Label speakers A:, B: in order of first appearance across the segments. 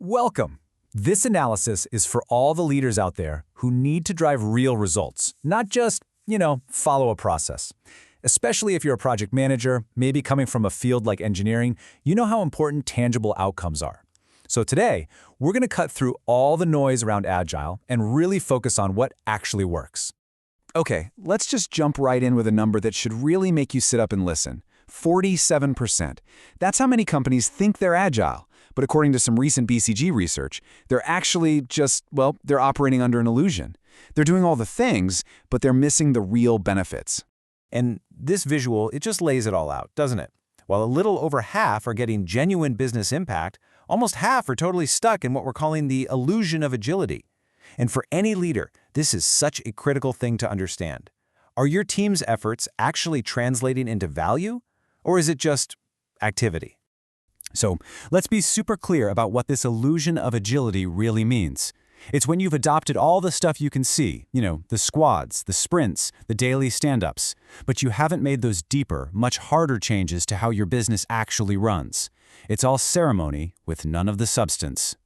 A: Welcome. This analysis is for all the leaders out there who need to drive real results, not just, follow a process. Especially if you're a project manager, maybe coming from a field like engineering, you know how important tangible outcomes are. So today, we're going to cut through all the noise around Agile and really focus on what actually works.
B: Okay, let's just jump right in with a number that should really make you sit up and listen. 47%. That's how many companies think they're agile. But according to some recent BCG research, they're actually they're operating under an illusion. They're doing all the things, but they're missing the real benefits.
C: And this visual, it just lays it all out, doesn't it? While a little over half are getting genuine business impact, almost half are totally stuck in what we're calling the illusion of agility. And for any leader, this is such a critical thing to understand. Are your team's efforts actually translating into value, or is it just activity?
A: So let's be super clear about what this illusion of agility really means. It's when you've adopted all the stuff you can see, the squads, the sprints, the daily stand-ups, but you haven't made those deeper, much harder changes to how your business actually runs. It's all ceremony with none of the substance.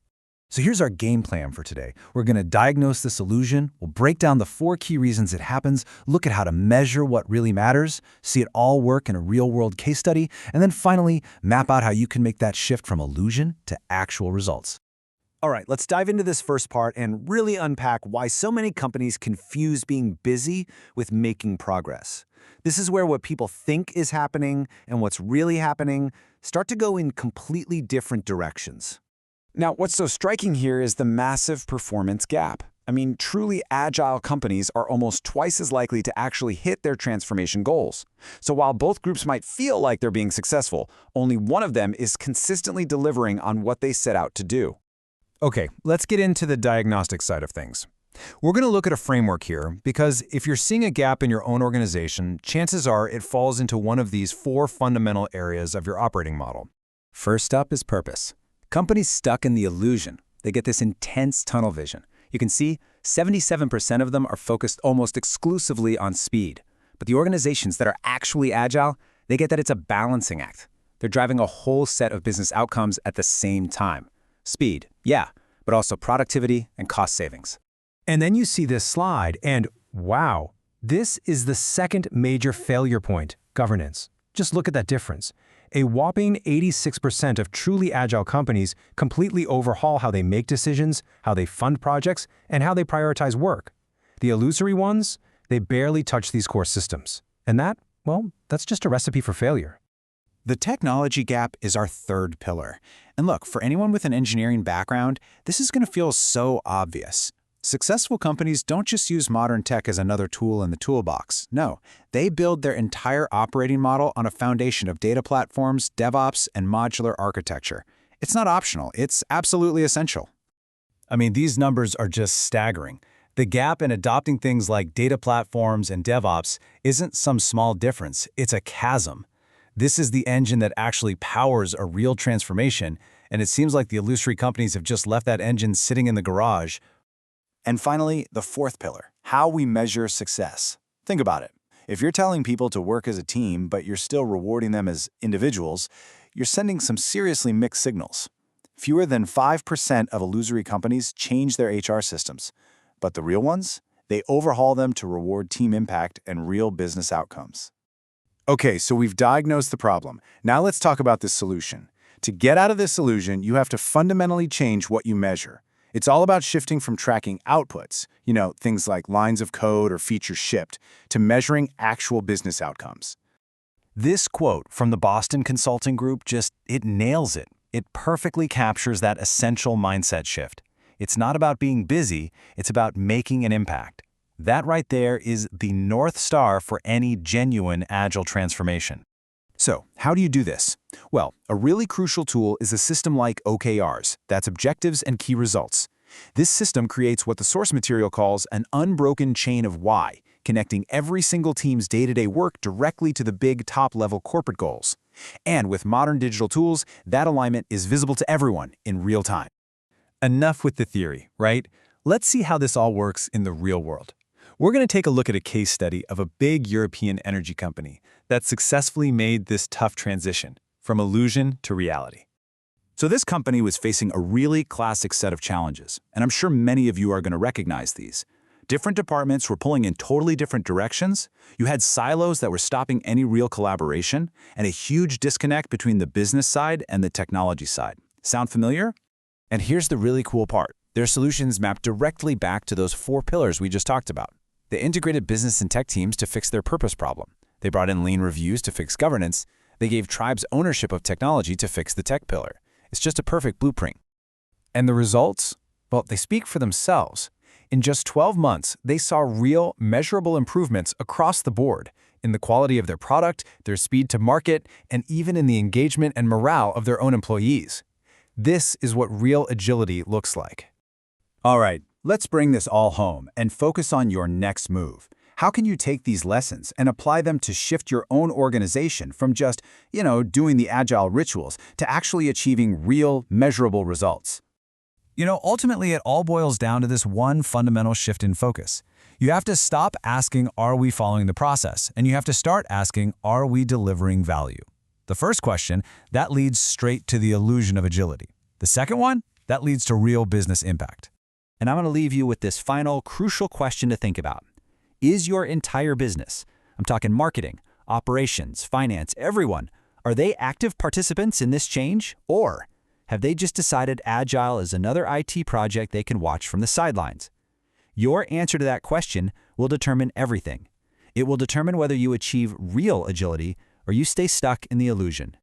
A: So here's our game plan for today. We're going to diagnose this illusion, we'll break down the 4 key reasons it happens, look at how to measure what really matters, see it all work in a real-world case study, and then finally, map out how you can make that shift from illusion to actual results.
C: All right, let's dive into this first part and really unpack why so many companies confuse being busy with making progress. This is where what people think is happening and what's really happening start to go in completely different directions.
B: Now, what's so striking here is the massive performance gap. I mean, truly agile companies are almost twice as likely to actually hit their transformation goals. So while both groups might feel like they're being successful, only one of them is consistently delivering on what they set out to do.
A: Okay, let's get into the diagnostic side of things. We're going to look at a framework here because if you're seeing a gap in your own organization, chances are it falls into one of these 4 fundamental areas of your operating model.
B: First up is purpose. Companies stuck in the illusion. They get this intense tunnel vision. You can see 77% of them are focused almost exclusively on speed. But the organizations that are actually agile, they get that it's a balancing act. They're driving a whole set of business outcomes at the same time. Speed, yeah, but also productivity and cost savings.
D: And then you see this slide and wow, this is the second major failure point, governance. Just look at that difference. A whopping 86% of truly agile companies completely overhaul how they make decisions, how they fund projects, and how they prioritize work. The illusory ones, they barely touch these core systems. And that's just a recipe for failure.
E: The technology gap is our third pillar. And look, for anyone with an engineering background, this is going to feel so obvious. Successful companies don't just use modern tech as another tool in the toolbox. No, they build their entire operating model on a foundation of data platforms, DevOps, and modular architecture. It's not optional, it's absolutely essential.
A: I mean, these numbers are just staggering. The gap in adopting things like data platforms and DevOps isn't some small difference, it's a chasm. This is the engine that actually powers a real transformation, and it seems like the illusory companies have just left that engine sitting in the garage.
E: And finally, the fourth pillar, how we measure success. Think about it. If you're telling people to work as a team, but you're still rewarding them as individuals, you're sending some seriously mixed signals. Fewer than 5% of illusory companies change their HR systems. But the real ones? They overhaul them to reward team impact and real business outcomes. Okay, so we've diagnosed the problem. Now let's talk about the solution. To get out of this illusion, you have to fundamentally change what you measure. It's all about shifting from tracking outputs, things like lines of code or features shipped, to measuring actual business outcomes.
C: This quote from the Boston Consulting Group it nails it. It perfectly captures that essential mindset shift. It's not about being busy, it's about making an impact. That right there is the North Star for any genuine agile transformation.
E: So, how do you do this? Well, a really crucial tool is a system like OKRs, that's Objectives and Key Results. This system creates what the source material calls an unbroken chain of why, connecting every single team's day-to-day work directly to the big top-level corporate goals. And with modern digital tools, that alignment is visible to everyone in real time.
A: Enough with the theory, right? Let's see how this all works in the real world. We're going to take a look at a case study of a big European energy company that successfully made this tough transition from illusion to reality.
E: So this company was facing a really classic set of challenges, and I'm sure many of you are going to recognize these. Different departments were pulling in totally different directions. You had silos that were stopping any real collaboration, and a huge disconnect between the business side and the technology side. Sound familiar?
A: And here's the really cool part. Their solutions map directly back to those 4 pillars we just talked about. They integrated business and tech teams to fix their purpose problem. They brought in lean reviews to fix governance. They gave tribes ownership of technology to fix the tech pillar. It's just a perfect blueprint. And the results? Well, they speak for themselves. In just 12 months, they saw real, measurable improvements across the board in the quality of their product, their speed to market, and even in the engagement and morale of their own employees. This is what real agility looks like.
E: All right, let's bring this all home and focus on your next move. How can you take these lessons and apply them to shift your own organization from just, doing the agile rituals to actually achieving real, measurable results?
A: Ultimately, it all boils down to this one fundamental shift in focus. You have to stop asking, are we following the process? And you have to start asking, are we delivering value? The first question, that leads straight to the illusion of agility. The second one, that leads to real business impact. And I'm going to leave you with this final, crucial question to think about. Is your entire business, I'm talking marketing, operations, finance, everyone, are they active participants in this change? Or have they just decided Agile is another IT project they can watch from the sidelines? Your answer to that question will determine everything. It will determine whether you achieve real agility or you stay stuck in the illusion.